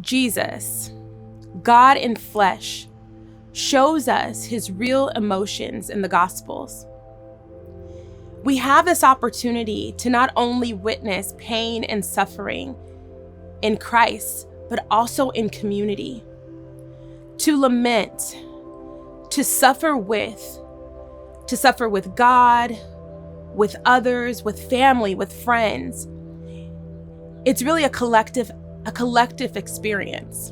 Jesus, God in flesh, shows us his real emotions in the Gospels. We have this opportunity to not only witness pain and suffering in Christ, but also in community, to lament, to suffer with God, with others, with family, with friends. It's really a collective experience.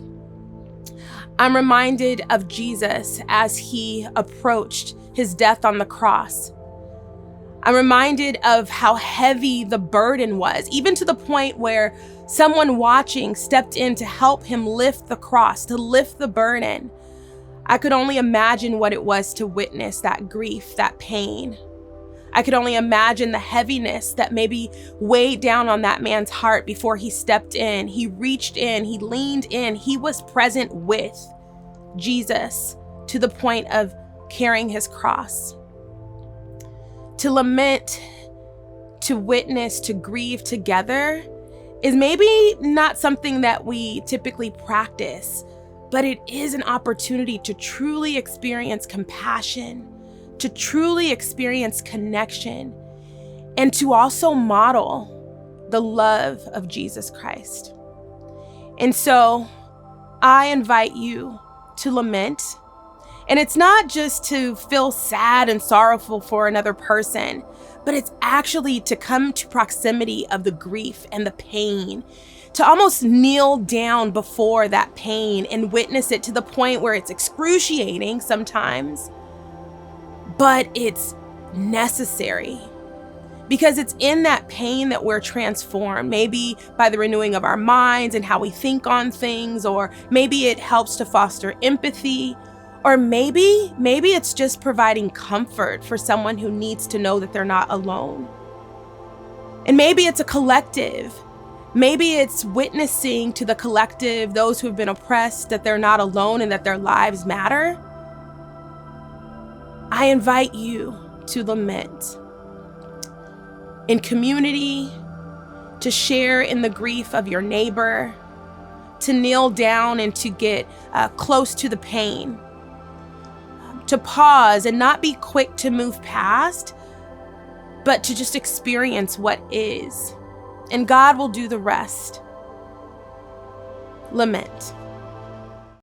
I'm reminded of Jesus as he approached his death on the cross. I'm reminded of how heavy the burden was, even to the point where someone watching stepped in to help him lift the cross, to lift the burden. I could only imagine what it was to witness that grief, that pain. I could only imagine the heaviness that maybe weighed down on that man's heart before he stepped in. He reached in, he leaned in, he was present with Jesus to the point of carrying his cross. To lament, to witness, to grieve together is maybe not something that we typically practice, but it is an opportunity to truly experience compassion, to truly experience connection, and to also model the love of Jesus Christ. And so I invite you to lament. And it's not just to feel sad and sorrowful for another person, but it's actually to come to proximity of the grief and the pain, to almost kneel down before that pain and witness it to the point where it's excruciating sometimes, but it's necessary. Because it's in that pain that we're transformed, maybe by the renewing of our minds and how we think on things, or maybe it helps to foster empathy, or maybe it's just providing comfort for someone who needs to know that they're not alone. And maybe it's a collective. Maybe it's witnessing to the collective, those who have been oppressed, that they're not alone and that their lives matter. I invite you to lament in community, to share in the grief of your neighbor, to kneel down and to get close to the pain, to pause and not be quick to move past, but to just experience what is. And God will do the rest. Lament.